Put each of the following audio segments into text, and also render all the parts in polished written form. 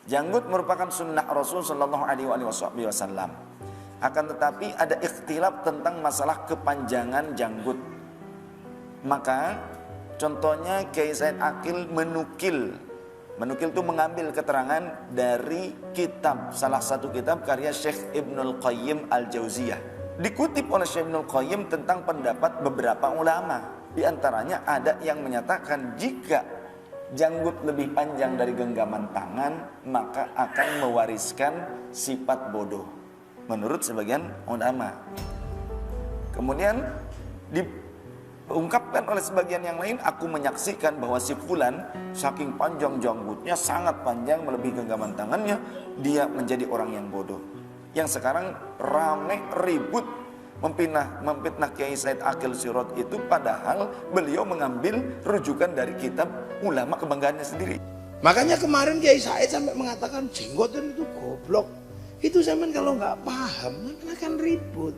Janggut merupakan sunnah Rasul Shallallahu Alaihi Wasallam. Akan tetapi ada ikhtilaf tentang masalah kepanjangan janggut. Maka contohnya Kiai Said Akil menukil itu mengambil keterangan dari kitab, salah satu kitab karya Syekh Ibnul Qayyim Al-Jauziyah. Dikutip oleh Syekh Ibnul Qayyim tentang pendapat beberapa ulama. Di antaranya ada yang menyatakan jika janggut lebih panjang dari genggaman tangan, maka akan mewariskan sifat bodoh, menurut sebagian ulama. Kemudian diungkapkan oleh sebagian yang lain, aku menyaksikan bahwa si fulan saking panjang janggutnya, sangat panjang melebihi genggaman tangannya, dia menjadi orang yang bodoh. Yang sekarang rame ribut memfitnah Kiai Said Akil Sirot itu, padahal beliau mengambil rujukan dari kitab ulama kebanggaannya sendiri. Makanya kemarin Kiai Said sampai mengatakan jenggotan itu goblok. Itu zaman kalau nggak paham akan ribut.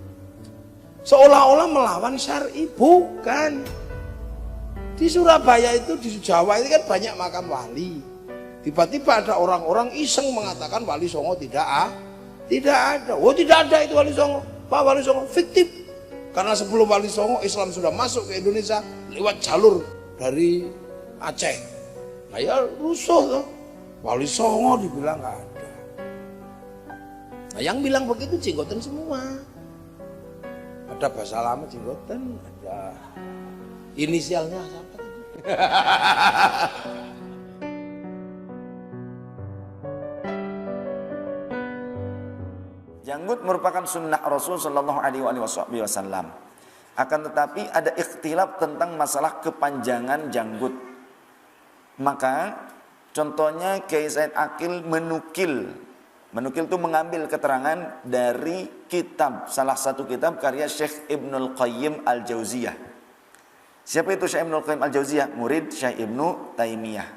Seolah-olah melawan syar'i, bukan. Di Surabaya itu, di Jawa itu kan banyak makam wali. Tiba-tiba ada orang-orang iseng mengatakan Wali Songo tidak ada. Oh, tidak ada itu Wali Songo. Pak, Wali Songo fiktif. Karena sebelum Wali Songo Islam sudah masuk ke Indonesia lewat jalur dari Aceh. Nah ya rusuh tuh. Wali Songo dibilang nggak ada. Nah yang bilang begitu jenggotan semua. Ada bahasa lama jenggotan, ada inisialnya siapa? Janggut merupakan sunnah Rasul Shallallahu Alaihi Wasallam. Akan tetapi ada ikhtilaf tentang masalah kepanjangan janggut. Maka contohnya Kiai Said Akil menukil itu mengambil keterangan dari kitab, salah satu kitab karya Syekh Ibnul Qayyim Al-Jauziyah. Siapa itu Syekh Ibnul Qayyim Al-Jauziyah? Murid Syekh Ibnu Taimiyah.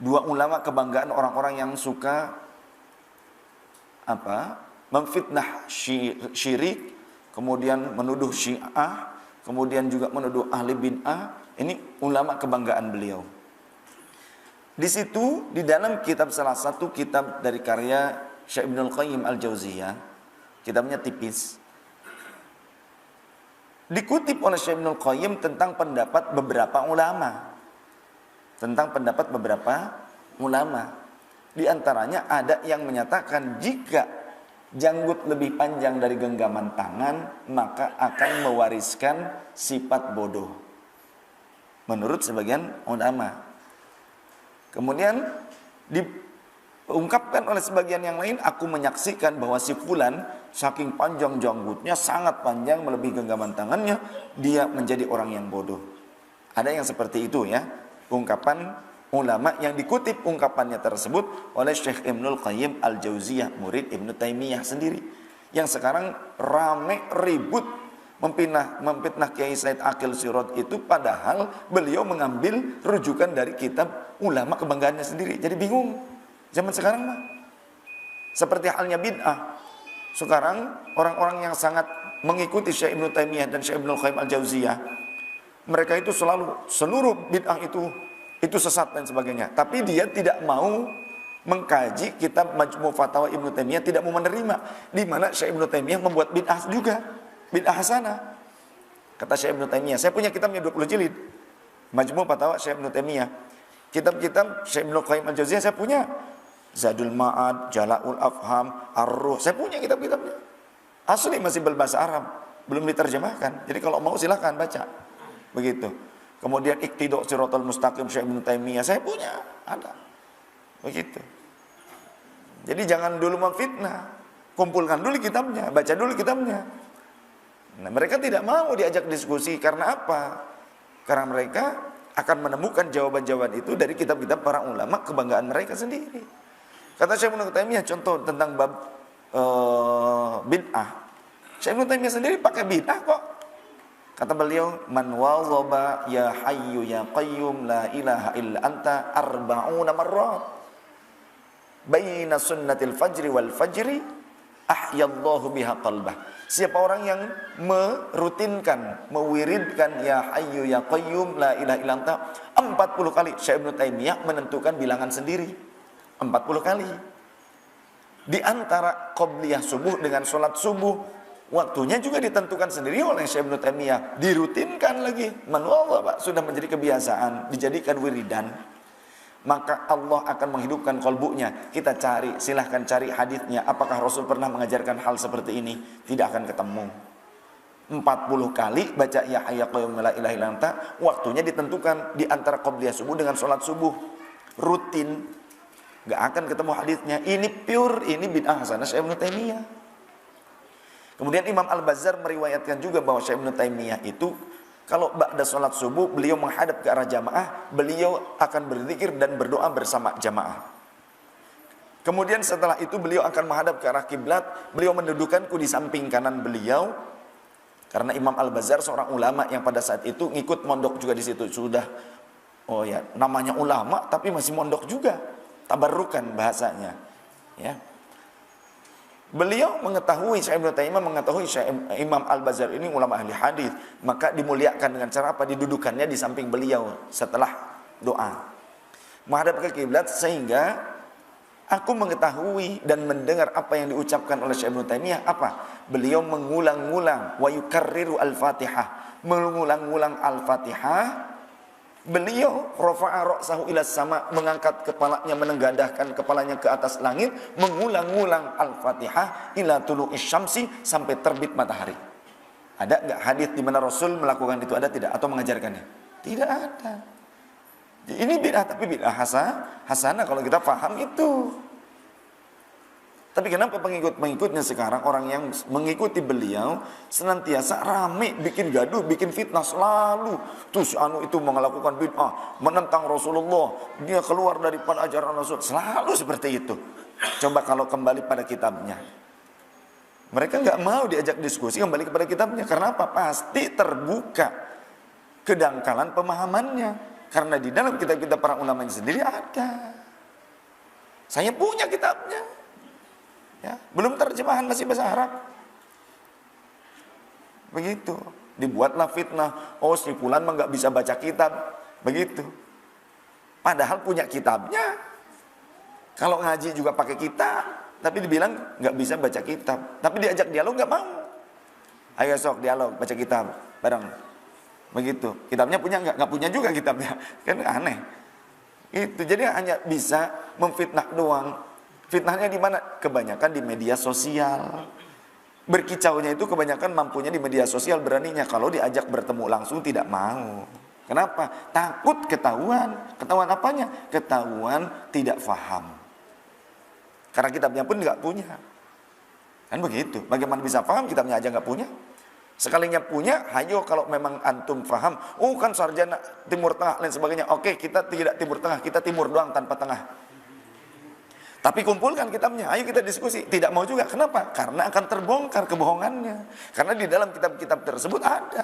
Dua ulama kebanggaan orang-orang yang suka memfitnah syirik, kemudian menuduh Syiah, kemudian juga menuduh ahli bid'ah. Ini ulama kebanggaan beliau. Di situ, di dalam kitab, salah satu kitab dari karya Syekh Ibnul Qayyim Al-Jauziyah, kitabnya tipis, dikutip oleh Syekh Ibnul Qayyim tentang pendapat beberapa ulama. Di antaranya ada yang menyatakan jika janggut lebih panjang dari genggaman tangan, maka akan mewariskan sifat bodoh, menurut sebagian ulama. Kemudian diungkapkan oleh sebagian yang lain, aku menyaksikan bahwa si fulan saking panjang janggutnya, sangat panjang melebihi genggaman tangannya, dia menjadi orang yang bodoh. Ada yang seperti itu ya, ungkapan ulama yang dikutip ungkapannya tersebut oleh Syekh Ibnul Qayyim Al-Jauziyah, murid Ibnu Taimiyah sendiri. Yang sekarang rame ribut memfitnah Kiai Said Akil Sirot itu, padahal beliau mengambil rujukan dari kitab ulama kebanggaannya sendiri. Jadi bingung zaman sekarang mah. Seperti halnya bid'ah. Sekarang orang-orang yang sangat mengikuti Syekh Ibnu Taimiyah dan Syekh Ibnul Qayyim Al-Jauziyah, mereka itu selalu seluruh bid'ah itu sesat dan sebagainya. Tapi dia tidak mau mengkaji kitab Majmu' Fatawa Ibnu Taimiyah, tidak mau menerima di mana Syekh Ibnu Taimiyah membuat bid'ah juga, bid'ah hasanah. Kata Syekh Ibnu Taimiyah, saya punya kitabnya 20 jilid, Majmu' Fatawa Syekh Ibnu Taimiyah. Kitab-kitab Syekh Ibnul Qayyim Al-Jauziyah saya punya, Zadul Ma'ad, Jala'ul Afham, Ar-Ruh, saya punya kitab-kitabnya. Asli masih berbahasa Arab, belum diterjemahkan. Jadi kalau mau silakan baca. Begitu. Kemudian Iqtida' Shiratal Mustaqim Syekh Ibnu Taimiyah saya punya, ada. Begitu. Jadi jangan dulu memfitnah. Kumpulkan dulu kitabnya, baca dulu kitabnya. Nah, mereka tidak mau diajak diskusi karena apa? Karena mereka akan menemukan jawaban-jawaban itu dari kitab-kitab para ulama kebanggaan mereka sendiri. Kata Syekh Ibnu Taimiyah contoh tentang bab bid'ah. Syekh Ibnu Taimiyah sendiri pakai bid'ah kok. Kata beliau, man wazaba ya hayyu ya qayyum la ilaha illa anta arba'una marrat baina sunnatil fajri wal fajri ahyallahu biha qalbah. Siapa orang yang merutinkan, mewiridkan ya hayyu ya qayyum la ilaha illa anta 40 kali. Syekh Ibnu Taimiyah menentukan bilangan sendiri. 40 kali. Di antara qobliyah subuh dengan sholat subuh, waktunya juga ditentukan sendiri oleh Syekh Ibnu Taimiyah. Dirutinkan lagi. Manual Pak, sudah menjadi kebiasaan, dijadikan wiridan. Maka Allah akan menghidupkan kolbunya. Kita cari, silahkan cari hadisnya. Apakah Rasul pernah mengajarkan hal seperti ini? Tidak akan ketemu. 40 kali baca ya hayya qayyum la ilaha illa anta, waktunya ditentukan di antara qobliyah subuh dengan sholat subuh. Rutin. Gak akan ketemu hadisnya. Ini pure, ini bid'ah hasanah Syekh Ibnu Taimiyah. Kemudian Imam Al-Bazzar meriwayatkan juga bahwa Syekh Ibnu Taimiyah itu kalau ba'da sholat subuh beliau menghadap ke arah jamaah, beliau akan berzikir dan berdoa bersama jamaah. Kemudian setelah itu beliau akan menghadap ke arah kiblat, beliau mendudukanku di samping kanan beliau. Karena Imam Al-Bazzar seorang ulama yang pada saat itu ngikut mondok juga di situ. Sudah, oh ya, namanya ulama tapi masih mondok juga. Tabarrukan bahasanya. Ya. Beliau mengetahui, Syekh Ibnu Taimiyah mengetahui Imam Al-Bazzar ini ulama ahli hadis, maka dimuliakan dengan cara apa? Didudukannya di samping beliau setelah doa. Menghadap ke kiblat sehingga aku mengetahui dan mendengar apa yang diucapkan oleh Syekh Ibnu Taimiyah apa? Beliau mengulang-ulang wa yukarriru al-Fatihah, mengulang-ulang Al-Fatihah. Beliau rafa'a ra'sahu ila sama, mengangkat kepalanya, menengadahkan kepalanya ke atas langit, mengulang-ulang Al-Fatihah ila tulu'is syamsi, sampai terbit matahari. Ada enggak hadis di mana Rasul melakukan itu, ada tidak, atau mengajarkannya? Tidak ada. Ini bid'ah, tapi bid'ah hasanah kalau kita paham itu. Tapi kenapa pengikut-pengikutnya sekarang, orang yang mengikuti beliau senantiasa rame, bikin gaduh, bikin fitnah selalu. Terus itu melakukan bid'ah, menentang Rasulullah, dia keluar daripada ajaran Rasul, selalu seperti itu. Coba kalau kembali pada kitabnya, mereka nggak mau diajak diskusi, kembali kepada kitabnya. Karena apa? Pasti terbuka kedangkalan pemahamannya. Karena di dalam kitab-kitab para ulama sendiri ada. Saya punya kitabnya. Ya, belum terjemahan, masih bahasa Arab. Begitu. Dibuatlah fitnah. Oh, si fulan mah nggak bisa baca kitab. Begitu. Padahal punya kitabnya. Kalau ngaji juga pakai kitab, tapi dibilang nggak bisa baca kitab. Tapi diajak dialog nggak mau. Ayo sok dialog, baca kitab bareng. Begitu. Kitabnya punya nggak? Nggak punya juga kitabnya. Kan aneh. Itu. Jadi hanya bisa memfitnah doang. Fitnahnya di mana? Kebanyakan di media sosial. Berkicaunya itu kebanyakan mampunya di media sosial, beraninya. Kalau diajak bertemu langsung tidak mau. Kenapa? Takut ketahuan. Ketahuan apanya? Ketahuan tidak faham. Karena kitabnya pun nggak punya. Kan begitu. Bagaimana bisa faham? Kitabnya aja nggak punya. Sekalinya punya, hayo kalau memang antum faham. Oh kan sarjana Timur Tengah dan sebagainya. Oke, kita tidak Timur Tengah, kita Timur doang tanpa tengah. Tapi kumpulkan kitabnya, ayo kita diskusi. Tidak mau juga, kenapa? Karena akan terbongkar kebohongannya. Karena di dalam kitab-kitab tersebut ada.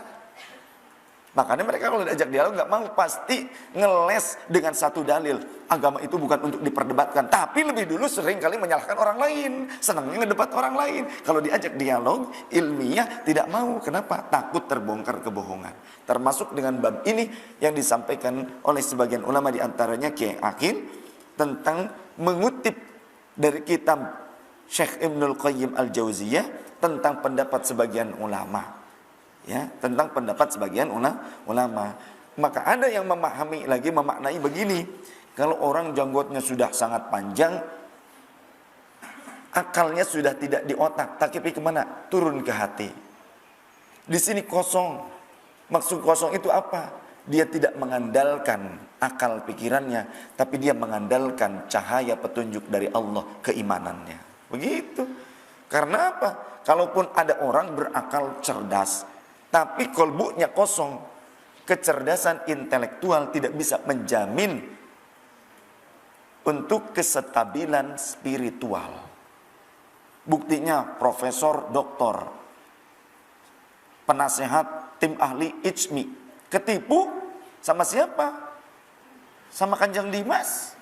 Makanya mereka kalau diajak dialog nggak mau, pasti ngeles dengan satu dalil. Agama itu bukan untuk diperdebatkan, tapi lebih dulu sering kali menyalahkan orang lain. Senangnya ngedebat orang lain. Kalau diajak dialog ilmiah tidak mau. Kenapa? Takut terbongkar kebohongan. Termasuk dengan bab ini yang disampaikan oleh sebagian ulama, diantaranya Kiai Aqil, tentang mengutip dari kitab Syekh Ibnul Qayyim Al-Jauziyah tentang pendapat sebagian ulama. Ya, tentang pendapat sebagian ulama. Maka ada yang memahami lagi, memaknai begini. Kalau orang janggutnya sudah sangat panjang, akalnya sudah tidak di otak, tapi kemana? Turun ke hati. Di sini kosong. Maksud kosong itu apa? Dia tidak mengandalkan akal pikirannya, tapi dia mengandalkan cahaya petunjuk dari Allah, keimanannya. Begitu. Karena apa? Kalaupun ada orang berakal cerdas, tapi kolbunya kosong, kecerdasan intelektual tidak bisa menjamin untuk kestabilan spiritual. Buktinya profesor, doktor, penasehat, tim ahli IJMI, ketipu sama siapa? Sama Kanjeng Dimas.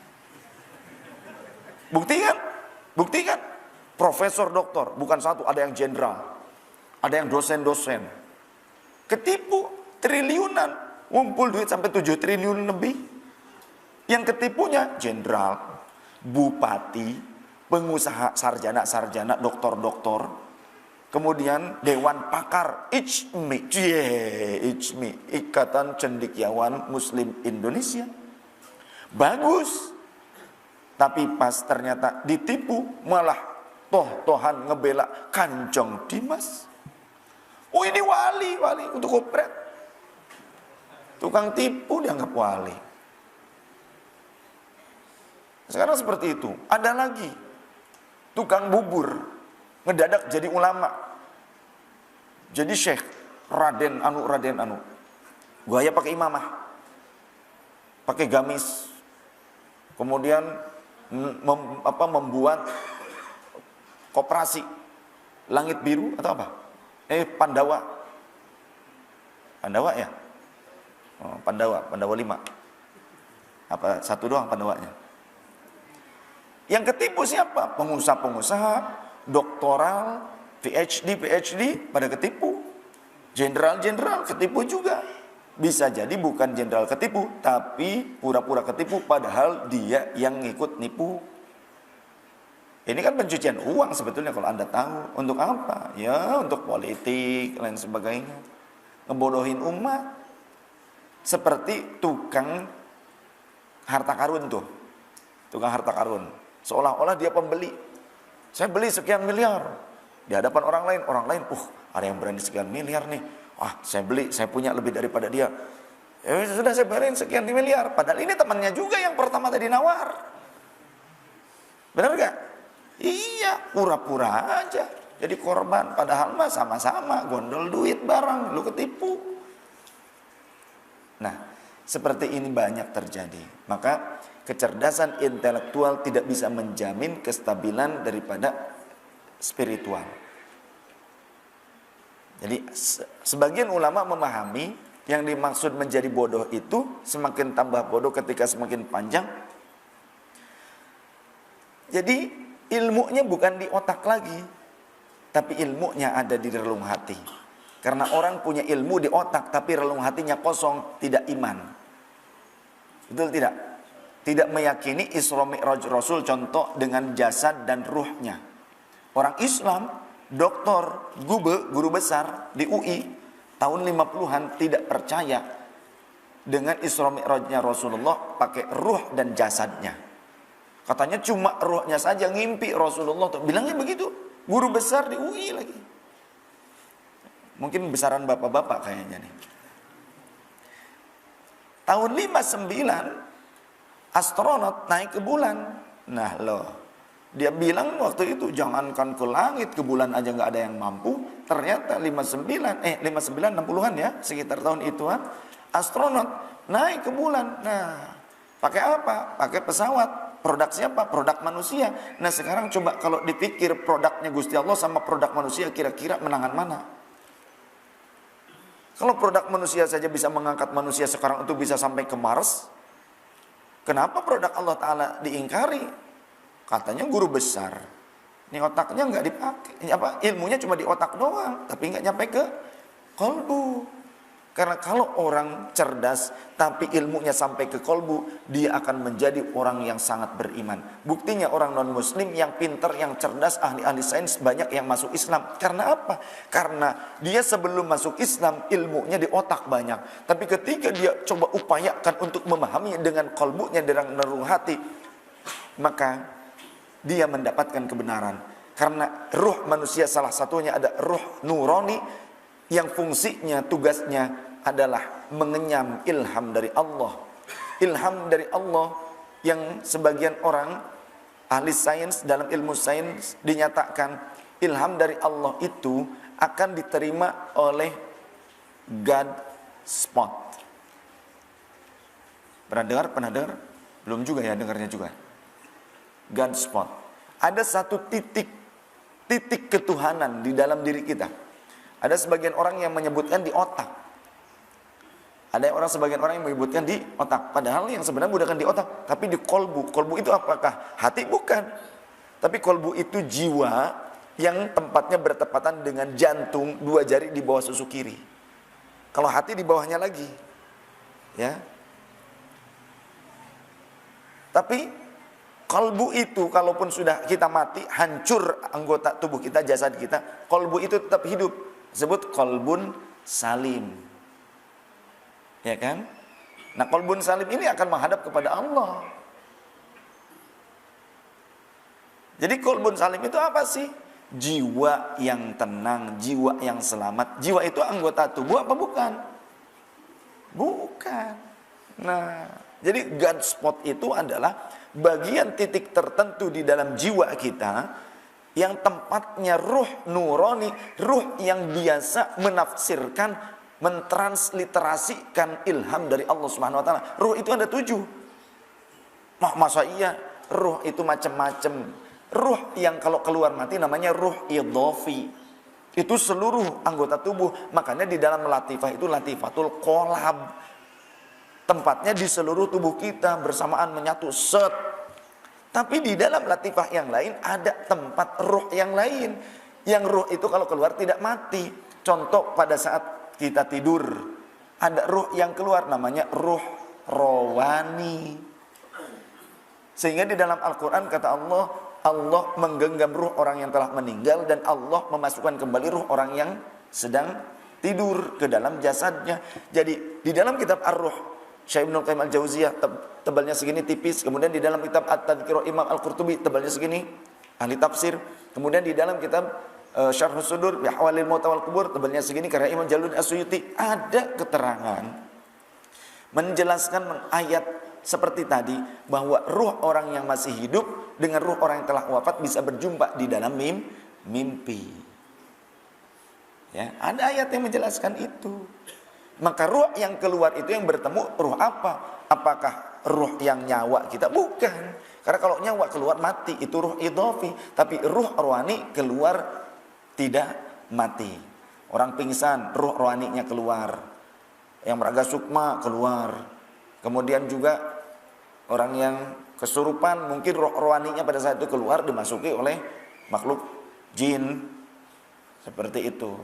Buktikan? Buktikan. Profesor, doktor, bukan satu, ada yang jenderal, ada yang dosen-dosen. Ketipu triliunan, ngumpul duit sampai 7 triliun lebih. Yang ketipunya jenderal, bupati, pengusaha, sarjana-sarjana, doktor-doktor, kemudian dewan pakar ICMI, Ikatan Cendekiawan Muslim Indonesia. Bagus. Tapi pas ternyata ditipu, malah toh-tohan ngebela Kanjeng Dimas. Oh ini wali untuk kopret. Tukang tipu dianggap wali. Sekarang seperti itu. Ada lagi tukang bubur ngedadak jadi ulama, jadi syekh, Raden Anu. Gaya pakai imamah, pakai gamis, kemudian membuat koperasi Langit Biru atau apa? Pandawa ya? Pandawa 5. Apa satu doang Pandawanya? Yang ketipu siapa? Pengusaha-pengusaha, doktoral, PhD pada ketipu. Jenderal ketipu juga. Bisa jadi bukan jenderal ketipu, tapi pura-pura ketipu padahal dia yang ngikut nipu. Ini kan pencucian uang sebetulnya kalau Anda tahu. Untuk apa? Ya untuk politik, lain sebagainya. Ngebodohin umat. Seperti tukang harta karun tuh. Tukang harta karun. Seolah-olah dia pembeli. Saya beli sekian miliar. Di hadapan orang lain, ada yang berani sekian miliar nih. Saya beli, saya punya lebih daripada dia. Ya sudah saya bayarin sekian miliar. Padahal ini temannya juga yang pertama tadi nawar. Benar gak? Iya, pura-pura aja jadi korban, padahal mah sama-sama gondol duit barang, lu ketipu. Nah, seperti ini banyak terjadi. Maka kecerdasan intelektual tidak bisa menjamin kestabilan daripada spiritual. Jadi sebagian ulama memahami yang dimaksud menjadi bodoh itu semakin tambah bodoh ketika semakin panjang. Jadi ilmunya bukan di otak lagi, tapi ilmunya ada di relung hati. Karena orang punya ilmu di otak, tapi relung hatinya kosong, tidak iman. Betul tidak? Tidak meyakini Isra Mi'raj Rasul contoh dengan jasad dan ruhnya. Orang Islam, doktor, guru besar di UI, tahun 50-an tidak percaya dengan Isra Mi'rajnya Rasulullah pakai ruh dan jasadnya. Katanya cuma rohnya saja ngimpi Rasulullah. Bilangnya begitu. Guru besar di UI lagi. Mungkin besaran bapak-bapak kayaknya nih. Tahun 59 astronot naik ke bulan. Nah loh, dia bilang waktu itu jangankan ke langit, ke bulan aja nggak ada yang mampu. Ternyata 59 60-an ya, sekitar tahun ituan, astronot naik ke bulan. Nah, pakai apa? Pakai pesawat. Produk siapa? Produk manusia. Nah sekarang coba kalau dipikir produknya Gusti Allah sama produk manusia, kira-kira menangan mana? Kalau produk manusia saja bisa mengangkat manusia sekarang untuk bisa sampai ke Mars, kenapa produk Allah Ta'ala diingkari? Katanya guru besar. Ini otaknya nggak dipakai. Ilmunya cuma di otak doang, tapi nggak nyampe ke kolbu. Karena kalau orang cerdas tapi ilmunya sampai ke kolbu, dia akan menjadi orang yang sangat beriman. Buktinya orang non muslim yang pintar, yang cerdas, ahli-ahli sains banyak yang masuk Islam. Karena apa? Karena dia sebelum masuk Islam ilmunya di otak banyak. Tapi ketika dia coba upayakan untuk memahami dengan kolbunya, dengan nerung hati, maka dia mendapatkan kebenaran. Karena ruh manusia salah satunya ada ruh nurani yang fungsinya, tugasnya adalah mengenyam ilham dari Allah. Ilham dari Allah yang sebagian orang ahli sains dalam ilmu sains dinyatakan ilham dari Allah itu akan diterima oleh God spot. Pernah dengar? Belum juga ya dengarnya juga. God spot. Ada satu titik ketuhanan di dalam diri kita. Ada sebagian orang yang menyebutkan di otak. Ada sebagian orang yang menyebutkan di otak. Padahal yang sebenarnya bukan di otak, tapi di kolbu. Kolbu itu apakah? Hati bukan. Tapi kolbu itu jiwa yang tempatnya bertepatan dengan jantung, 2 jari di bawah susu kiri. Kalau hati di bawahnya lagi. Ya. Tapi Kolbu itu kalaupun sudah kita mati, hancur anggota tubuh kita, jasad kita, kolbu itu tetap hidup. Disebut kolbun salim. Ya kan? Nah, kolbun salim ini akan menghadap kepada Allah. Jadi kolbun salim itu apa sih? Jiwa yang tenang, jiwa yang selamat. Jiwa itu anggota tubuh apa bukan? Bukan. Nah, jadi God spot itu adalah bagian titik tertentu di dalam jiwa kita yang tempatnya ruh nurani, ruh yang biasa menafsirkan, mentransliterasikan ilham dari Allah Subhanahu wa taala. Ruh itu ada 7. Masa iya? Ruh itu macam-macam. Ruh yang kalau keluar mati namanya ruh idhofi. Itu seluruh anggota tubuh. Makanya di dalam latifah itu latifatul kolab. Tempatnya di seluruh tubuh kita bersamaan menyatu set. Tapi di dalam latifah yang lain ada tempat ruh yang lain. Yang ruh itu kalau keluar tidak mati. Contoh pada saat kita tidur, ada ruh yang keluar namanya ruh rawani. Sehingga di dalam Al-Quran kata Allah, Allah menggenggam ruh orang yang telah meninggal dan Allah memasukkan kembali ruh orang yang sedang tidur ke dalam jasadnya. Jadi di dalam kitab Ar-Ruh Syekh Ibnul Qayyim Al-Jauziyah tebalnya segini tipis. Kemudian di dalam kitab At-Tadhkirah Imam Al-Qurtubi tebalnya segini, ahli tafsir. Kemudian di dalam kitab Syarhus Sudur bi Ahwalil Maut wal Qubur tebalnya segini karya Imam Jalaluddin As-Suyuti. Ada keterangan menjelaskan ayat seperti tadi bahwa ruh orang yang masih hidup dengan ruh orang yang telah wafat bisa berjumpa di dalam mimpi. Ya, ada ayat yang menjelaskan itu. Maka ruh yang keluar itu yang bertemu ruh apa? Apakah ruh yang nyawa kita? Bukan. Karena kalau nyawa keluar mati, itu ruh idhofi. Tapi ruh rohani keluar tidak mati. Orang pingsan, ruh rohaninya keluar. Yang meraga sukma keluar. Kemudian juga orang yang kesurupan, mungkin roh rohaninya pada saat itu keluar, dimasuki oleh makhluk jin. Seperti itu.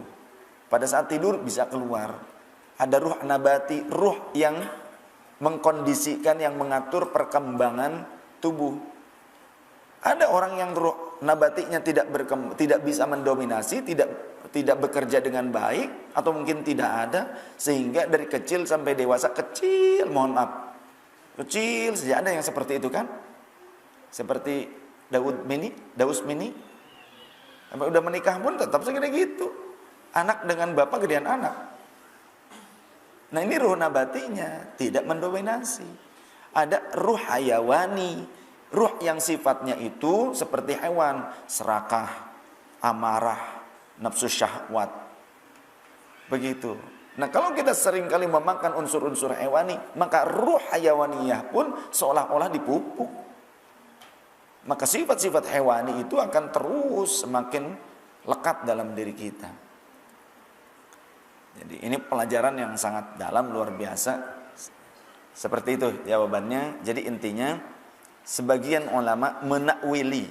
Pada saat tidur bisa keluar. Ada ruh nabati, ruh yang mengkondisikan, yang mengatur perkembangan tubuh. Ada orang yang ruh nabatinya tidak bisa mendominasi, tidak bekerja dengan baik, atau mungkin tidak ada, sehingga dari kecil sampai dewasa kecil, mohon maaf, kecil saja. Ada yang seperti itu kan? Seperti Daus Mini, sampai udah menikah pun tetap segede gitu. Anak dengan bapak gedean anak. Nah ini ruh nabatinya tidak mendominasi. Ada ruh hayawani, ruh yang sifatnya itu seperti hewan, serakah, amarah, nafsu syahwat. Begitu. Nah kalau kita sering kali memakan unsur-unsur hewani, maka ruh hayawaniyah pun seolah-olah dipupuk. Maka sifat-sifat hewani itu akan terus semakin lekat dalam diri kita. Jadi ini pelajaran yang sangat dalam, luar biasa. Seperti itu jawabannya. Jadi intinya sebagian ulama menakwili.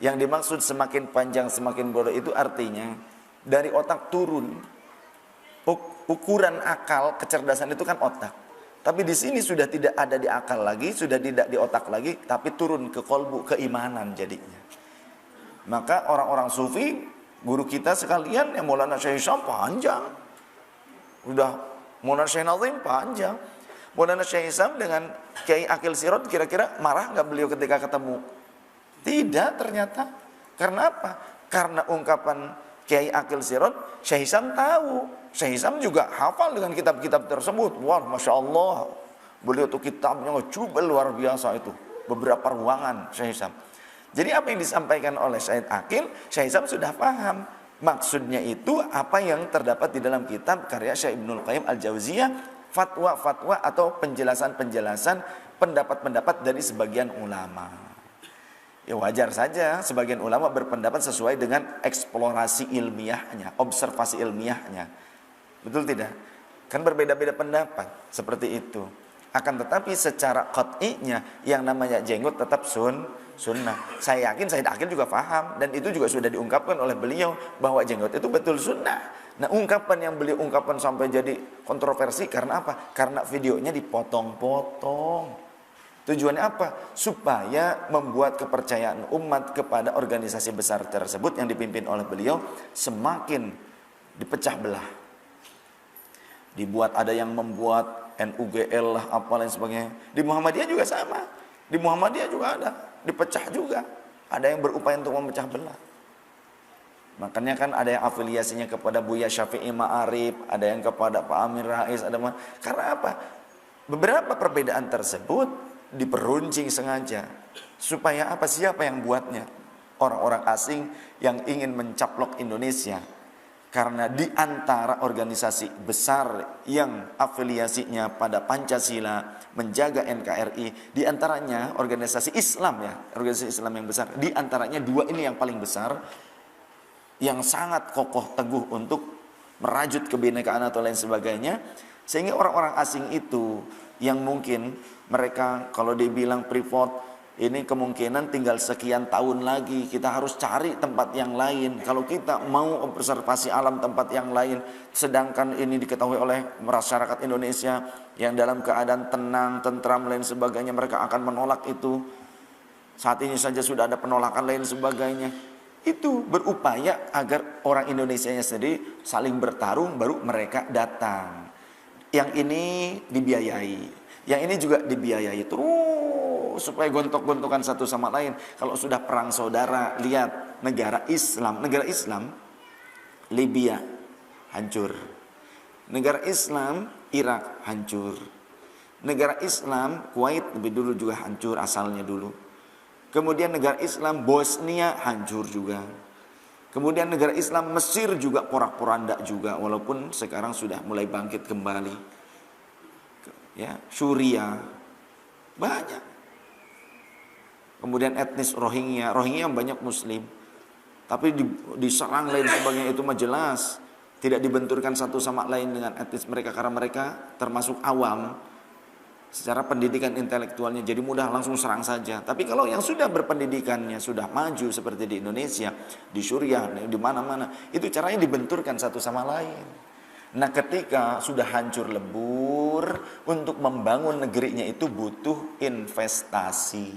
Yang dimaksud semakin panjang semakin bodoh itu artinya dari otak turun. Ukuran akal kecerdasan itu kan otak. Tapi di sini sudah tidak ada di akal lagi, sudah tidak di otak lagi, tapi turun ke kolbu, keimanan jadinya. Maka orang-orang sufi, guru kita sekalian yang Maulana Syekh Hisham panjang. Udah Maulana Syekh Nazim panjang. Maulana Syekh Hisham dengan Kiai Akil Sirot kira-kira marah nggak beliau ketika ketemu? Tidak ternyata. Karena apa? Karena ungkapan Kiai Akil Sirot, Syekh Hisham tahu. Syekh Hisham juga hafal dengan kitab-kitab tersebut. Wah, Masya Allah. Beliau tuh kitabnya jubel luar biasa itu. Beberapa ruangan Syekh Hisham. Jadi apa yang disampaikan oleh Syekh Akil, Syekh Hisham sudah paham. Maksudnya itu apa yang terdapat di dalam kitab karya Syekh Ibnul Qayyim Al-Jauziyah, fatwa-fatwa atau penjelasan-penjelasan, pendapat-pendapat dari sebagian ulama. Ya wajar saja sebagian ulama berpendapat sesuai dengan eksplorasi ilmiahnya, observasi ilmiahnya. Betul tidak? Kan berbeda-beda pendapat seperti itu. Akan tetapi secara qat'inya yang namanya jenggot tetap sunnah. Saya yakin Said Akil juga paham dan itu juga sudah diungkapkan oleh beliau bahwa jenggot itu betul sunnah. Nah ungkapan yang beliau ungkapkan sampai jadi kontroversi karena apa? Karena videonya dipotong-potong. Tujuannya apa? Supaya membuat kepercayaan umat kepada organisasi besar tersebut yang dipimpin oleh beliau semakin dipecah belah. Dibuat, ada yang membuat NUGL lah, apa lain sebagainya. Di Muhammadiyah juga sama. Di Muhammadiyah juga ada, dipecah juga. Ada yang berupaya untuk memecah belah. Makanya kan ada yang afiliasinya kepada Buya Syafi'i Ma'arif, ada yang kepada Pak Amir Rais, karena apa? Beberapa perbedaan tersebut diperuncing sengaja supaya apa? Siapa yang buatnya? Orang-orang asing yang ingin mencaplok Indonesia. Karena di antara organisasi besar yang afiliasinya pada Pancasila, menjaga NKRI, di antaranya organisasi Islam ya, organisasi Islam yang besar, di antaranya dua ini yang paling besar, yang sangat kokoh teguh untuk merajut kebinekaan atau lain sebagainya, sehingga orang-orang asing itu yang mungkin mereka kalau dibilang Freeport ini kemungkinan tinggal sekian tahun lagi, kita harus cari tempat yang lain. Kalau kita mau observasi alam tempat yang lain, sedangkan ini diketahui oleh masyarakat Indonesia yang dalam keadaan tenang, tentram, lain sebagainya, mereka akan menolak itu. Saat ini saja sudah ada penolakan lain sebagainya. Itu berupaya agar orang Indonesianya sendiri saling bertarung, baru mereka datang. Yang ini dibiayai, yang ini juga dibiayai terus supaya gontok-gontokan satu sama lain. Kalau sudah perang saudara, lihat negara Islam, Libya hancur, negara Islam Irak hancur, negara Islam Kuwait lebih dulu juga hancur asalnya dulu. Kemudian negara Islam Bosnia hancur juga. Kemudian negara Islam Mesir juga porak-poranda juga, walaupun sekarang sudah mulai bangkit kembali. Ya, Suriah banyak. Kemudian etnis Rohingya banyak Muslim, tapi diserang lain sebagainya, itu mah jelas tidak dibenturkan satu sama lain dengan etnis mereka karena mereka termasuk awam. Secara pendidikan intelektualnya jadi mudah langsung serang saja. Tapi kalau yang sudah berpendidikannya sudah maju seperti di Indonesia, di Suriah, di mana-mana, itu caranya dibenturkan satu sama lain. Nah, ketika sudah hancur lebur, untuk membangun negerinya itu butuh investasi.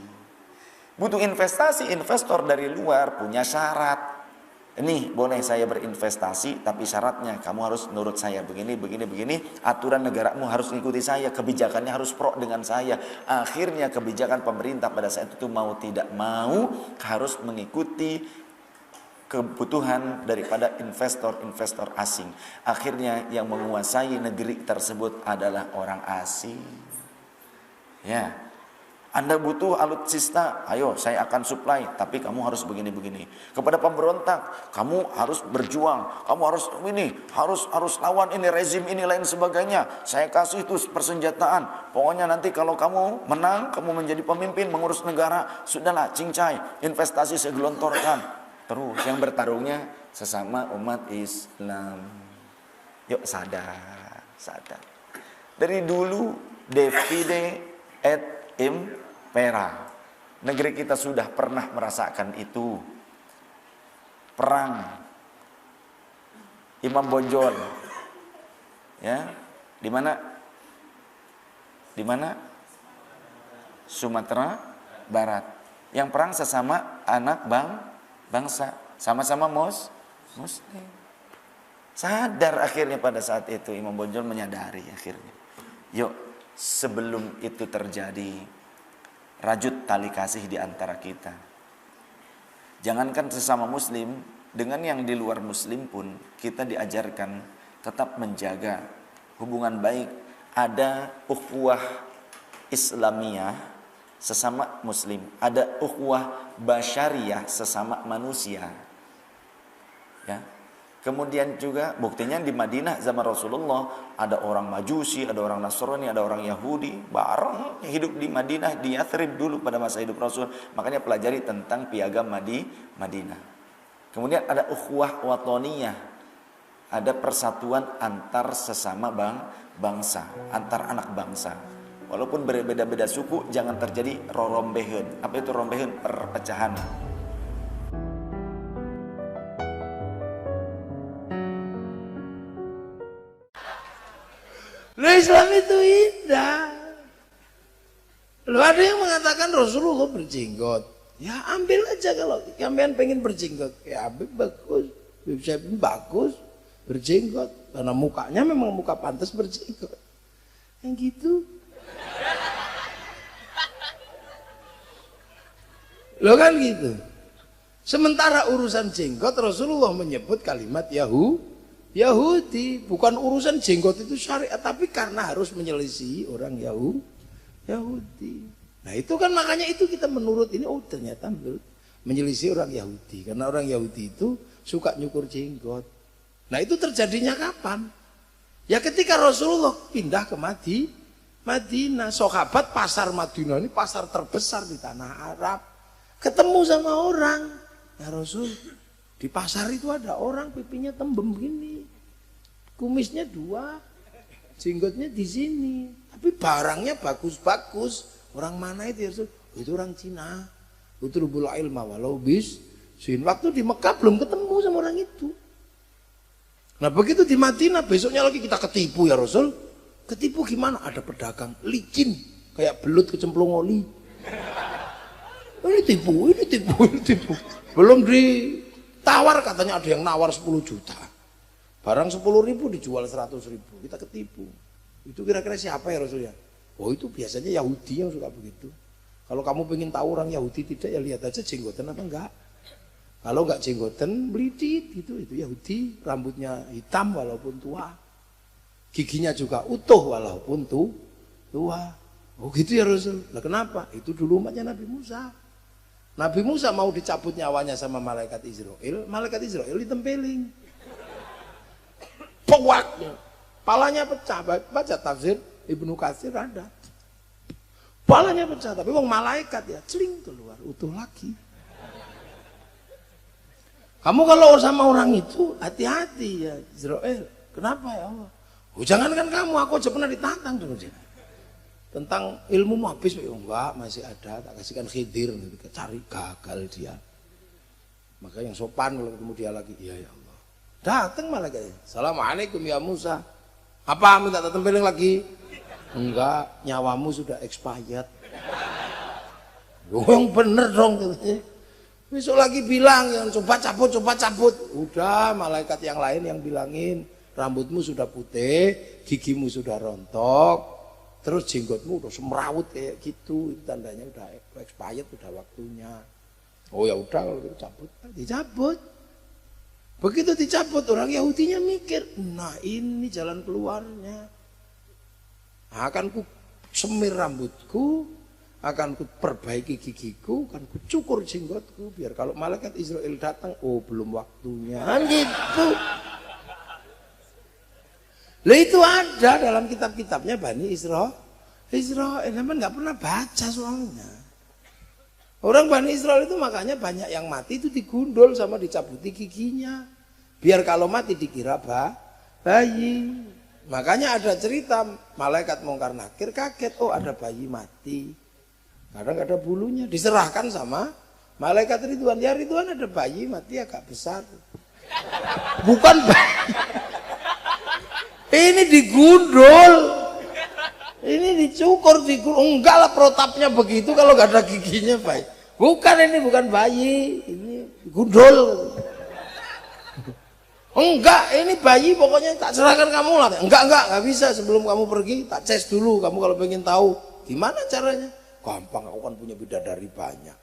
Butuh investasi, investor dari luar punya syarat. Ini boleh saya berinvestasi, tapi syaratnya kamu harus nurut saya begini. Aturan negaramu harus mengikuti saya, kebijakannya harus pro dengan saya. Akhirnya kebijakan pemerintah pada saat itu mau tidak mau harus mengikuti kebutuhan daripada investor-investor asing. Akhirnya yang menguasai negeri tersebut adalah orang asing. Ya. Anda butuh alutsista, ayo saya akan supply, tapi kamu harus begini-begini. Kepada pemberontak, kamu harus berjuang, kamu harus ini, harus lawan ini rezim ini lain sebagainya. Saya kasih itu persenjataan. Pokoknya nanti kalau kamu menang, kamu menjadi pemimpin mengurus negara, sudahlah cincai, investasi saya gelontorkan. Terus yang bertarungnya sesama umat Islam. Yuk sadar. Dari dulu divide et impera. Negeri kita sudah pernah merasakan itu. Perang Imam Bonjol. Ya, di mana? Sumatera Barat. Yang perang sesama anak bangsa, sama-sama Muslim. Sadar akhirnya pada saat itu Imam Bonjol menyadari akhirnya. Yuk, sebelum itu terjadi, rajut tali kasih di antara kita. Jangankan sesama muslim, dengan yang di luar muslim pun kita diajarkan tetap menjaga hubungan baik. Ada ukhuwah Islamiyah sesama muslim, ada ukhuwah basyariyah sesama manusia. Ya. Kemudian juga buktinya di Madinah zaman Rasulullah ada orang Majusi, ada orang Nasrani, ada orang Yahudi bareng hidup di Madinah, di Yathrib dulu pada masa hidup Rasul. Makanya pelajari tentang piagam Madinah. Kemudian ada ukhuwah watoniyah, ada persatuan antar sesama bangsa, antar anak bangsa. Walaupun berbeda-beda suku, jangan terjadi rorombeheun. Apa itu rombeheun? Perpecahan. Islam itu indah. Loh, ada yang mengatakan Rasulullah berjenggot. Ya ambil aja kalau kalian pengen berjenggot. Ya ambil bagus. Saya pun bagus berjenggot. Karena mukanya memang muka pantas berjenggot. Yang gitu. Loh kan gitu. Sementara urusan jenggot Rasulullah menyebut kalimat Yahudi. Bukan urusan jenggot itu syariat, tapi karena harus menyelisihi orang Yahudi. Nah itu kan makanya itu kita menurut ini, oh ternyata menurut menyelisih orang Yahudi. Karena orang Yahudi itu suka nyukur jenggot. Nah itu terjadinya kapan? Ya ketika Rasulullah pindah ke Madinah. Sahabat pasar Madinah ini pasar terbesar di tanah Arab. Ketemu sama orang. Ya Rasul, di pasar itu ada orang pipinya tembem gini. Kumisnya 2, jenggotnya di sini. Tapi barangnya bagus-bagus. Orang mana itu ya Rasul? Itu orang Cina. Utlubul ilma walau bis. Waktu di Mekah belum ketemu sama orang itu. Nah begitu di Madinah besoknya lagi kita ketipu ya Rasul. Ketipu gimana? Ada pedagang licin. Kayak belut kecemplung oli. Ini tipu. Belum ditawar katanya ada yang nawar 10 juta. Barang 10.000 dijual 100.000. Kita ketipu. Itu kira-kira siapa ya Rasul ya? Oh itu biasanya Yahudi yang suka begitu. Kalau kamu pengen tahu orang Yahudi tidak ya lihat aja jenggotan apa enggak. Kalau enggak jenggotan belicit gitu, itu Yahudi. Rambutnya hitam walaupun tua. Giginya juga utuh walaupun tua. Oh gitu ya Rasul. Lah kenapa? Itu dulu umatnya Nabi Musa. Nabi Musa mau dicabut nyawanya sama malaikat Israel ditempeling. Pewak. Palanya pecah. Baca tafsir Ibnu Katsir ada. Palanya pecah, tapi wong malaikat ya celing keluar utuh lagi. Kamu kalau sama orang itu hati-hati ya Israel. Kenapa ya Allah? Oh, jangankan kamu, aku aja pernah ditantang dulu dia. Tentang ilmu habis, oh, enggak masih ada, tak kasihkan Khidir, cari gagal dia. Maka yang sopan kalau ketemu dia lagi, iya ya Allah. Datang malaikat, Assalamualaikum ya Musa. Apa minta tempeling lagi? Enggak, nyawamu sudah expired. Oh, yang bener dong. Besok lagi bilang, yang coba cabut. Udah, malaikat yang lain yang bilangin, rambutmu sudah putih, gigimu sudah rontok. Terus jenggotmu udah semrawut kayak gitu, itu tandanya udah expired, udah waktunya. Oh ya udah kalau gitu cabut, dicabut. Begitu dicabut orang Yahudinya mikir, nah ini jalan keluarnya. Akan ku semir rambutku, akan ku perbaiki gigiku, akan ku cukur jenggotku, biar kalau malaikat Israel datang, oh belum waktunya, gitu. Lah itu ada dalam kitab-kitabnya Bani Israel memang nggak pernah baca soalnya. Orang Bani Israel itu makanya banyak yang mati itu digundul sama dicabuti giginya. Biar kalau mati dikira bayi. Makanya ada cerita malaikat Mungkar Nakir kaget, oh ada bayi mati. Kadang ada bulunya, diserahkan sama malaikat Ridwan. Ya Ridwan ada bayi mati agak besar. Bukan bayi. Ini digundul, ini dicukur, enggak lah protapnya begitu kalau nggak ada giginya bayi. Bukan, ini bukan bayi, ini gundul. Enggak, ini bayi pokoknya tak serahkan kamu lah. Enggak bisa, sebelum kamu pergi tak ces dulu. Kamu kalau pengen tahu gimana caranya, gampang, aku kan punya bidadari banyak.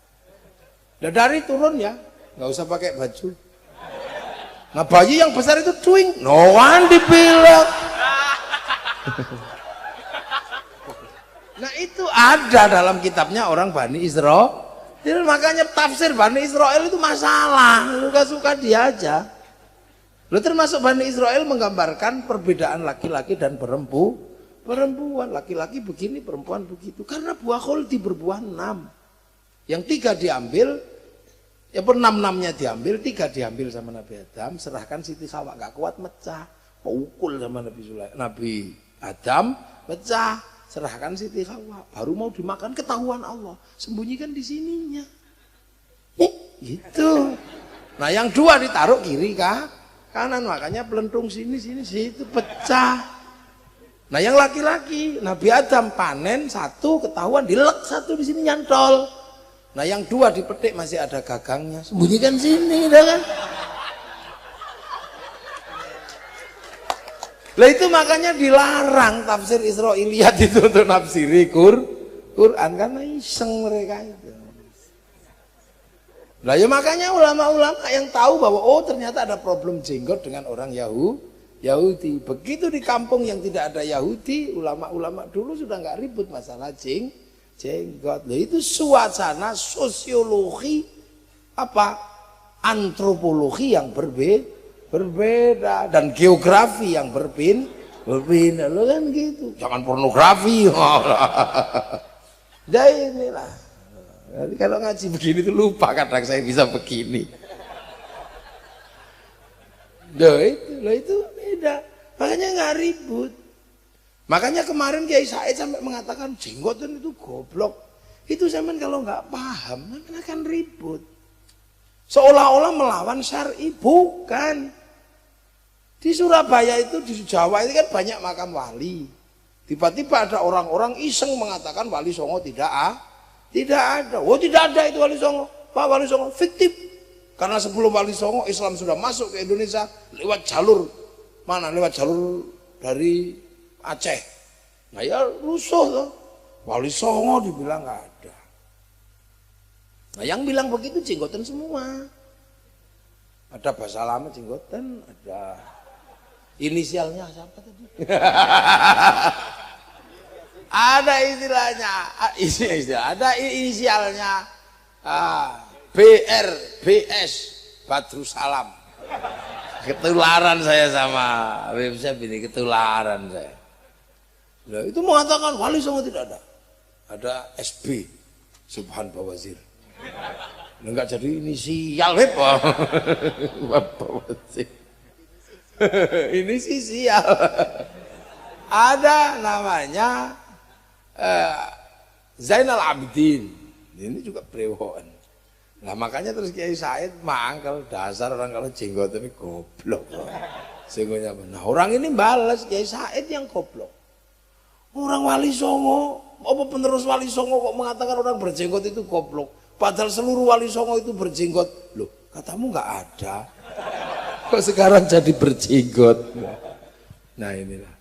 Bidadari turun ya, nggak usah pakai baju. Nah bayi yang besar itu twing, no one dipilek. Nah itu ada dalam kitabnya orang Bani Israel. Jadi makanya tafsir Bani Israel itu masalah, suka-suka dia aja. Lalu termasuk Bani Israel menggambarkan perbedaan laki-laki dan perempuan. Laki-laki begini, perempuan begitu. Karena buah khuldi berbuah 6. Yang 3 diambil, ya 6-6-nya diambil, 3 diambil sama Nabi Adam, serahkan Siti Hawa, gak kuat mecah, pukul sama Nabi Adam, pecah, serahkan Siti Hawa, baru mau dimakan ketahuan Allah, sembunyikan di sininya, gitu. Nah yang 2 ditaruh kiri kanan, makanya pelentung sini situ pecah. Nah yang laki-laki, Nabi Adam panen satu ketahuan, dilek satu di sini nyantol. Nah yang dua dipetik masih ada gagangnya, sembunyikan sini, dah kan? Lah itu makanya dilarang tafsir Israiliyat itu untuk nafsiri Quran karena iseng mereka itu. Lah ya makanya ulama-ulama yang tahu bahwa oh ternyata ada problem jenggot dengan orang Yahudi. Begitu di kampung yang tidak ada Yahudi, ulama-ulama dulu sudah nggak ribut masalah jenggot. Nah, itu suasana sosiologi antropologi yang berbeda dan geografi yang berbeda. Lo kan gitu. Jangan pornografi. Dah inilah. Jadi kalau ngaji begini tuh lupa kadang saya bisa begini. Itu beda. Makanya nggak ribut. Makanya kemarin Kiai Said sampai mengatakan jenggotan itu goblok. Itu zaman kalau nggak paham, akan ribut. Seolah-olah melawan syar'i, bukan. Di Surabaya itu, di Jawa itu kan banyak makam wali. Tiba-tiba ada orang-orang iseng mengatakan Wali Songo tidak ada. Oh tidak ada itu Wali Songo. Pak Wali Songo fiktif. Karena sebelum Wali Songo Islam sudah masuk ke Indonesia lewat jalur mana? Lewat jalur dari Aceh. Nah ya rusuh loh. Wali Songo dibilang nggak ada. Nah yang bilang begitu jenggotan semua. Ada bahasa lama jenggotan, ada inisialnya siapa tadi? Ada istilahnya, ada inisialnya BR, BS, Badrus Salam. Ketularan saya sama Habib Syekh ini, ketularan saya. Nah, itu mengatakan Wali Songo tidak ada. Ada SB, Subhan Bawazir. Enggak jadi inisial Bapak Bawazir. Ini sih sial. Ada namanya Zainal Abidin. Ini juga brewokan. Nah makanya terus Kiai Said mangkel, dasar orang kalau jenggot ini goblok. Sehingga nah orang ini balas Kiai Said yang goblok. Orang Wali Songo, apa penerus Wali Songo kok mengatakan orang berjenggot itu goblok? Padahal seluruh Wali Songo itu berjenggot. Loh, katamu nggak ada. Kok sekarang jadi berjenggot? Nah inilah.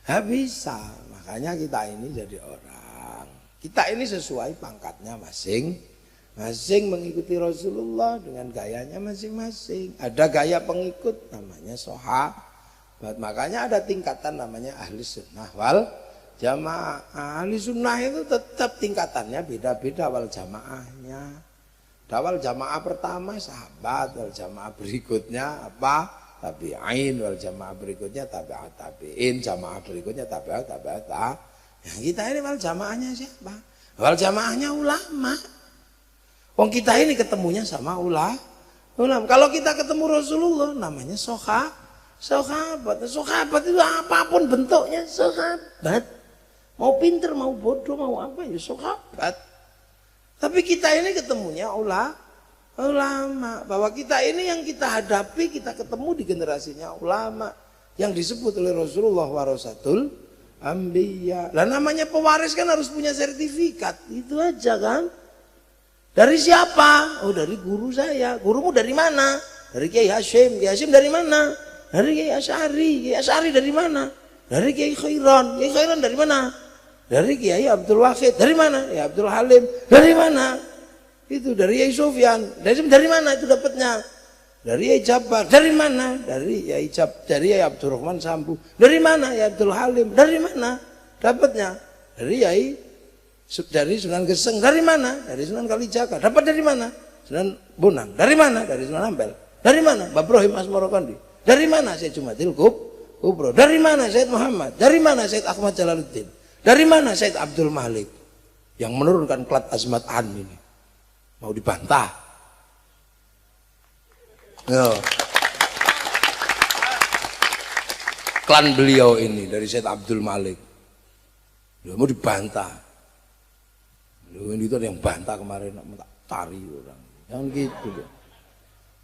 Nggak bisa. Makanya kita ini jadi orang. Kita ini sesuai pangkatnya masing-masing mengikuti Rasulullah dengan gayanya masing-masing. Ada gaya pengikut namanya sahabat. Makanya ada tingkatan namanya ahli sunnah wal jamaah. Ahli sunnah itu tetap tingkatannya beda-beda wal jamaahnya. Wal jamaah pertama sahabat, wal jamaah berikutnya apa? Tabi'in, wal jamaah berikutnya tabi'at tabi'in, jamaah berikutnya tabi'at tabi'at. Nah, kita ini wal jamaahnya siapa? Wal jamaahnya ulama. Wong kita ini ketemunya sama ulama. Kalau kita ketemu Rasulullah namanya sahabat. Sahabat itu apapun bentuknya sahabat. Mau pinter, mau bodoh, mau apa ya sahabat. Tapi kita ini ketemunya ulama. Bahwa kita ini yang kita hadapi, kita ketemu di generasinya ulama. Yang disebut oleh Rasulullah warasatul anbiya. Lah namanya pewaris kan harus punya sertifikat. Itu aja kan. Dari siapa? Oh dari guru saya. Gurumu dari mana? Dari Kiai Hashim. Kiai Hashim dari mana? Dari Kiai Asy'ari. Kiai Asy'ari dari mana? Dari Kiai Khairan. Kiai Khairan dari mana? Dari Kiai Abdul Wahid. Dari mana? Ya Abdul Halim. Dari mana? Itu dari Kiai Sufyan. Dari mana itu dapatnya? Dari Kiai Jabar. Dari mana? Dari Kiai Abdurrahman Sambu. Dari mana? Ya Abdul Halim. Dari mana dapatnya? Dari Sunan Geseng. Dari mana? Dari Sunan Kalijaga. Dapat dari mana? Sunan Bonang. Dari mana? Dari Sunan Ampel. Dari mana? Mbah Ibrahim Asmorokondi. Dari mana? Syekh Jumatil Kubro. Dari mana? Syekh Muhammad. Dari mana? Syekh Ahmad Jalaluddin. Dari mana Syekh Abdul Malik yang menurunkan plat Azmat An ini? Mau dibantah? Yo. Klan beliau ini dari Syekh Abdul Malik. Mau dibantah. Ini itu ada yang bantah kemarin, tak tari orang. Yang gitu.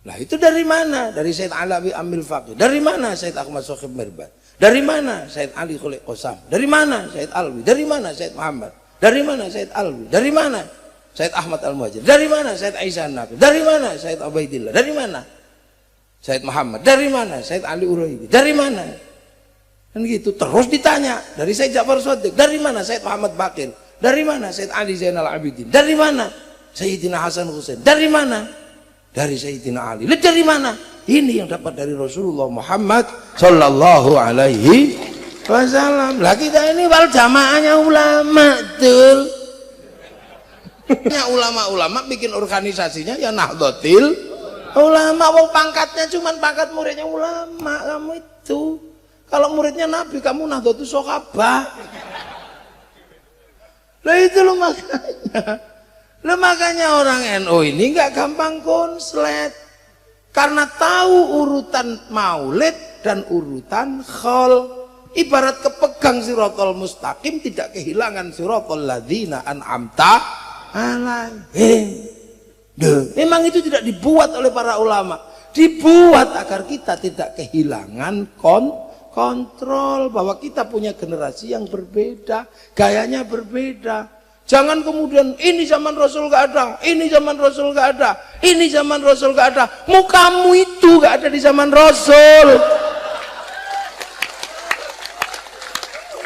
Nah itu dari mana? Dari Syekh Alawi Amil Faqih. Dari mana Syekh Ahmad Sohib Mirbat? Dari mana Said Ali Khuliq Qasam? Dari mana Said Alwi? Dari mana Said Muhammad? Dari mana Said Alwi? Dari mana Said Ahmad Al-Muhajir? Dari mana Said Aisyah Nabi? Dari mana Said Ubaidillah? Dari mana Said Muhammad? Dari mana Said Ali Uraidi? Dari mana? Dan gitu terus ditanya. Dari Said Ja'far Shadiq. Dari mana Said Muhammad Baqir? Dari mana Said Ali Zainal Abidin? Dari mana Sayyidina Hasan Husain? Dari mana? Dari Sayyidina Ali. Dari mana? Ini yang dapat dari Rasulullah Muhammad sallallahu alaihi wasallam. Lah kita ini wal jamaahnya ulama betul. Ulama-ulama bikin organisasinya ya Nahdlatul Ulama. Wong pangkatnya cuman pangkat muridnya ulama. Kamu itu kalau muridnya Nabi, kamu Nahdlatul Sahabah. Lah itu loh makanya. Lah makanya orang NU ini nggak gampang konslet karena tahu urutan maulid dan urutan khol. Ibarat kepegang siratal mustaqim tidak kehilangan siratal ladzina an'amta alaihim. Memang itu tidak dibuat oleh para ulama, dibuat agar kita tidak kehilangan kontrol bahwa kita punya generasi yang berbeda, gayanya berbeda. Jangan kemudian ini zaman Rasul gak ada, ini zaman Rasul gak ada, ini zaman Rasul gak ada. Mukamu itu gak ada di zaman Rasul.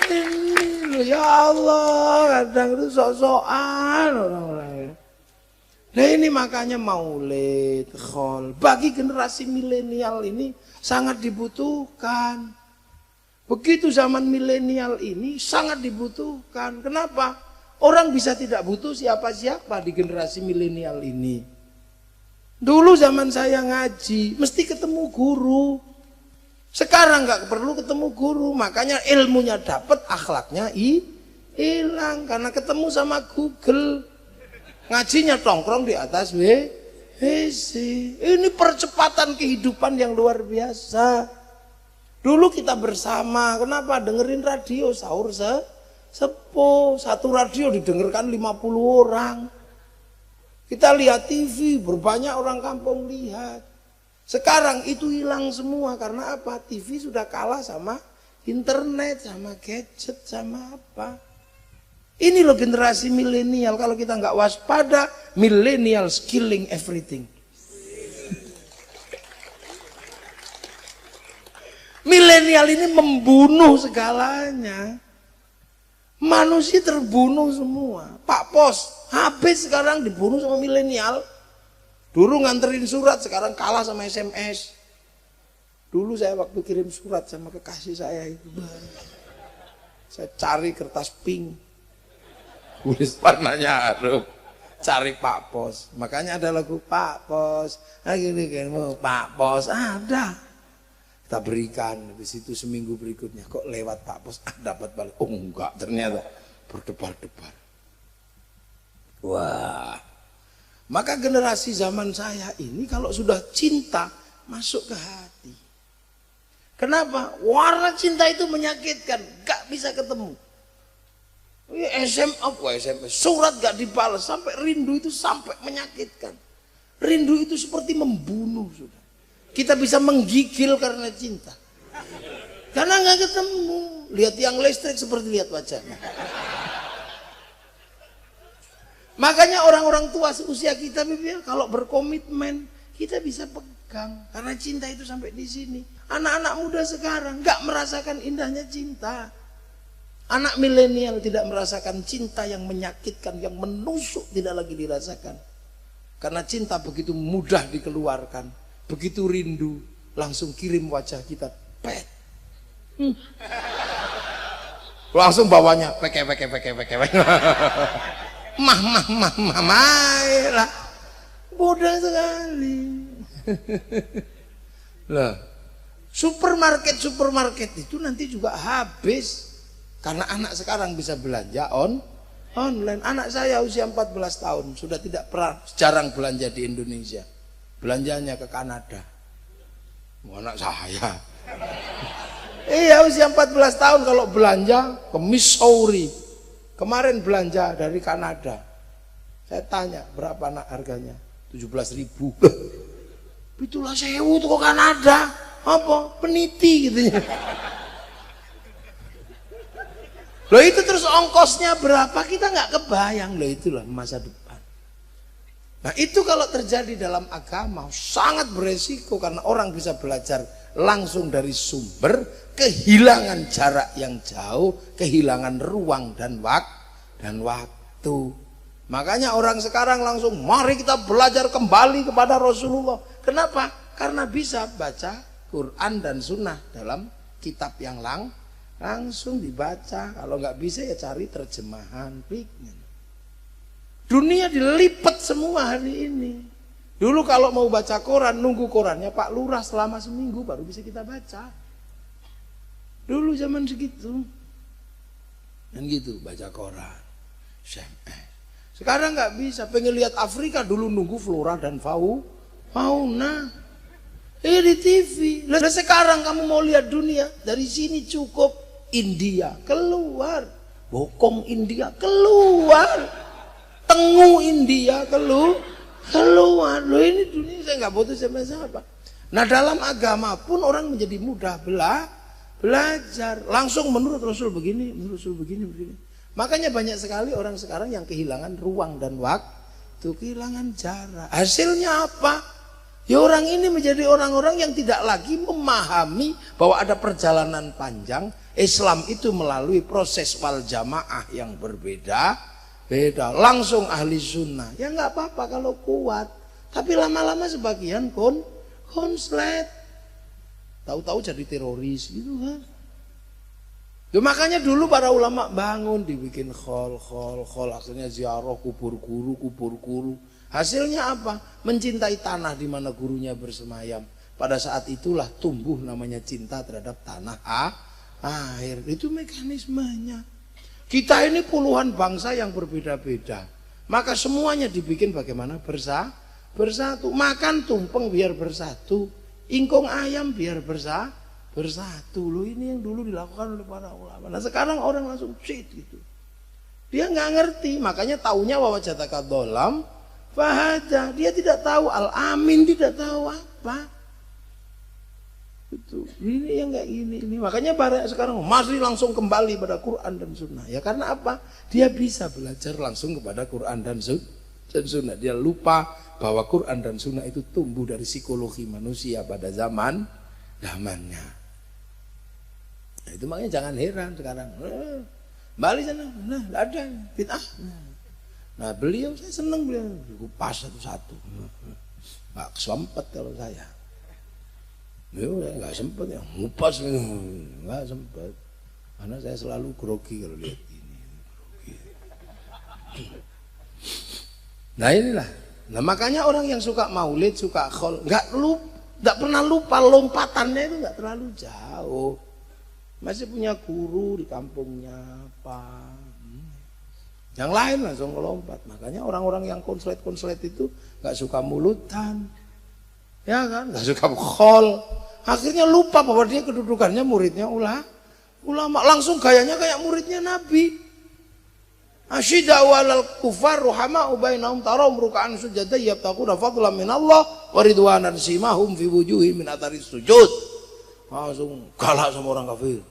Ini, ya Allah, kadang itu sok-sokan orang-orang. Nah ini makanya maulid, khol, bagi generasi milenial ini sangat dibutuhkan. Begitu zaman milenial ini sangat dibutuhkan. Kenapa? Orang bisa tidak butuh siapa-siapa di generasi milenial ini. Dulu zaman saya ngaji, mesti ketemu guru. Sekarang nggak perlu ketemu guru, makanya ilmunya dapat, akhlaknya hilang karena ketemu sama Google. Ngajinya tongkrong di atas WC. Ini percepatan kehidupan yang luar biasa. Dulu kita bersama, kenapa? Dengerin radio sahur sepuh, satu radio didengarkan 50 orang. Kita lihat TV, berbanyak orang kampung lihat. Sekarang itu hilang semua karena apa? TV sudah kalah sama internet, sama gadget, sama apa. Ini loh generasi milenial, kalau kita nggak waspada, millennial killing everything. Milenial ini membunuh segalanya. Manusia terbunuh semua. Pak Pos habis sekarang dibunuh sama milenial. Dulu nganterin surat, sekarang kalah sama SMS. Dulu saya waktu kirim surat sama kekasih saya itu, saya cari kertas pink, tulis warnanya Arab, cari Pak Pos. Makanya ada lagu Pak Pos. Gini Pak Pos ada. Kita berikan, habis itu seminggu berikutnya kok lewat Pak Pos, dapat balik. Oh enggak, ternyata berdebar-debar. Wah, maka generasi zaman saya ini kalau sudah cinta masuk ke hati. Kenapa? Warna cinta itu menyakitkan, gak bisa ketemu. SMS, surat gak dibalas, sampai rindu itu sampai menyakitkan. Rindu itu seperti membunuh sudah. Kita bisa menggigil karena cinta. Karena nggak ketemu. Lihat yang listrik seperti lihat wajahnya. Makanya orang-orang tua seusia kita, kalau berkomitmen, kita bisa pegang. Karena cinta itu sampai di sini. Anak-anak muda sekarang nggak merasakan indahnya cinta. Anak milenial tidak merasakan cinta yang menyakitkan, yang menusuk tidak lagi dirasakan. Karena cinta begitu mudah dikeluarkan. Begitu rindu, langsung kirim wajah kita, pet. Langsung bawanya, peke. Mah, bodoh sekali. Lah, supermarket itu nanti juga habis. Karena anak sekarang bisa belanja online. Anak saya usia 14 tahun, sudah tidak pernah, jarang belanja di Indonesia. Belanjanya ke Kanada. Anak saya. Iya usia 14 tahun kalau belanja ke Missouri. Kemarin belanja dari Kanada. Saya tanya berapa nak harganya? 17.000. Itulah sewu tuh ke Kanada. Apa? Peniti gitu. Loh itu terus ongkosnya berapa? Kita nggak kebayang. Loh itulah masa depan. Nah itu kalau terjadi dalam agama sangat beresiko karena orang bisa belajar langsung dari sumber, kehilangan jarak yang jauh, kehilangan ruang dan waktu. Makanya orang sekarang langsung mari kita belajar kembali kepada Rasulullah. Kenapa? Karena bisa baca Quran dan Sunnah dalam kitab yang langsung dibaca. Kalau nggak bisa ya cari terjemahan fikih. Dunia dilipat semua hari ini. Dulu kalau mau baca koran, nunggu korannya Pak Lurah selama seminggu baru bisa kita baca. Dulu zaman segitu. Dan gitu baca koran. Sekarang nggak bisa. Pengen lihat Afrika dulu nunggu flora dan fauna. Di TV. Nah, sekarang kamu mau lihat dunia dari sini cukup India keluar, bokong India keluar, tengu India keluar. Loh ini dunia saya nggak butuh siapa-siapa. Nah dalam agama pun orang menjadi mudah belajar langsung menurut Rasul begini, menurut Rasul begini. Makanya banyak sekali orang sekarang yang kehilangan ruang dan waktu, kehilangan jarak. Hasilnya apa? Ya orang ini menjadi orang-orang yang tidak lagi memahami bahwa ada perjalanan panjang. Islam itu melalui proses wal jamaah yang beda. Langsung ahli sunnah. Ya nggak apa-apa kalau kuat. Tapi lama-lama sebagian konslet. Tahu-tahu jadi teroris gitu kan. Ya, makanya dulu para ulama bangun dibikin khol akhirnya ziarah kubur guru. Hasilnya apa? Mencintai tanah di mana gurunya bersemayam. Pada saat itulah tumbuh namanya cinta terhadap tanah air. Itu mekanismenya. Kita ini puluhan bangsa yang berbeda-beda. Maka semuanya dibikin bagaimana bersatu. Makan tumpeng biar bersatu. Ingkung ayam biar bersatu. Loh ini yang dulu dilakukan oleh para ulama. Nah sekarang orang langsung cheat gitu. Dia nggak ngerti. Makanya taunya wawajataka dolam fahadah. Dia tidak tahu al-amin, tidak tahu apa. Itu ini yang kayak gini ini. Makanya para sekarang masih langsung kembali pada Quran dan Sunnah. Ya karena apa? Dia bisa belajar langsung kepada Quran dan Sunnah. Dia lupa bahwa Quran dan Sunnah itu tumbuh dari psikologi manusia pada zamannya. Nah, itu makanya jangan heran sekarang. Balik sana, nah ada bid'ah. Nah beliau saya senang beliau kupas satu-satu. Nggak sempet kalau saya. Nggak sempet ya ngupas nggak sempet. Karena saya selalu grogi kalau lihat ini. Grogi. Nah inilah. Nah makanya orang yang suka maulid, suka khol, nggak pernah lupa lompatannya itu nggak terlalu jauh. Masih punya guru di kampungnya apa. Yang lain langsung melompat. Makanya orang-orang yang konslet itu nggak suka mulutan, ya kan? Nggak suka khol. Akhirnya lupa bahwa dia kedudukannya muridnya ulama. Langsung gayanya kayak muridnya Nabi. Asyida'u 'alal kufar ruhama'u bainahum tarahum ruk'an sujada yabtaquna fadlan minallah wa ridwanan simahum fi wujuhihim min atharis sujud. Langsung kalah sama orang kafir.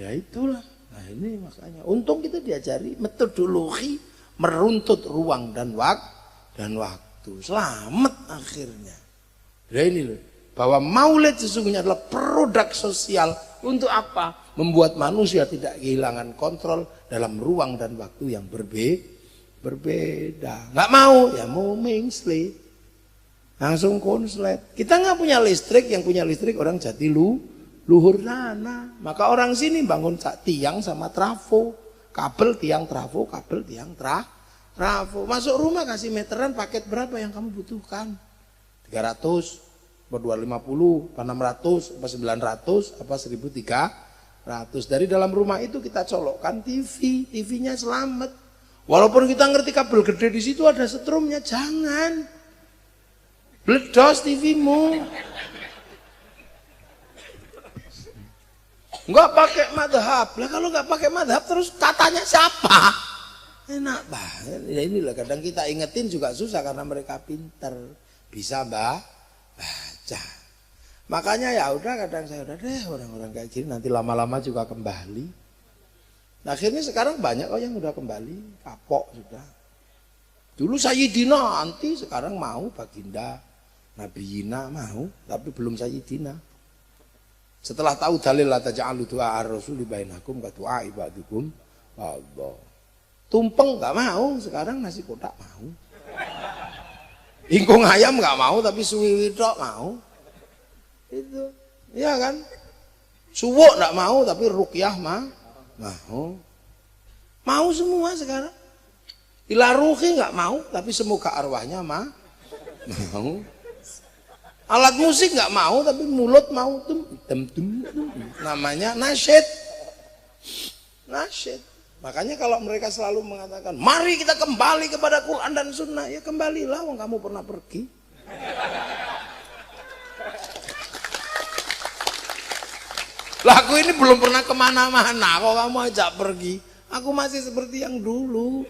Ya itulah. Nah ini makanya untung kita diajari metodologi meruntut ruang dan waktu. Selamat akhirnya. Nah ini loh, bahwa maulid sesungguhnya adalah produk sosial untuk apa? Membuat manusia tidak kehilangan kontrol dalam ruang dan waktu yang berbeda. Nggak mau, ya mau mengslet. Langsung konslet. Kita nggak punya listrik, yang punya listrik orang luhur sana. Maka orang sini bangun tiang sama trafo, kabel tiang trafo, kabel tiang trafo. Masuk rumah kasih meteran, paket berapa yang kamu butuhkan? 300, apa 250, apa 600, apa 900, apa 1300. Dari dalam rumah itu kita colokkan TV-nya selamat. Walaupun kita ngerti kabel gede di situ ada setrumnya, jangan. Bledos TV-mu. Enggak pakai madhab. Lah kalau enggak pakai madhab terus katanya siapa? Enak banget. Ya inilah kadang kita ingetin juga susah karena mereka pinter. Bisa baca. Makanya ya udah kadang saya udah deh orang-orang kayak gini nanti lama-lama juga kembali. Nah, akhirnya sekarang banyak kok yang udah kembali, kapok sudah. Dulu Sayyidina anti, sekarang mau Baginda, Nabiyina mau, tapi belum Sayyidina. Setelah tahu dalil la taj'alu du'a ar-rasuli bainakum ka du'a ibadikum Allah. Tumpeng nggak mau, sekarang nasi kotak mau. Ingkung ayam nggak mau, tapi suwiwi tok mau. Itu, ya kan? Suwuk nggak mau, tapi ruqyah mau. Mau semua sekarang. Ilaruhi nggak mau, tapi semoga arwahnya mau. Alat musik nggak mau, tapi mulut mau tum. Namanya nasyid. Nasyid. Makanya kalau mereka selalu mengatakan, mari kita kembali kepada Quran dan Sunnah, ya kembalilah, wong kamu pernah pergi. Lah aku ini belum pernah kemana-mana, kok kamu ajak pergi. Aku masih seperti yang dulu.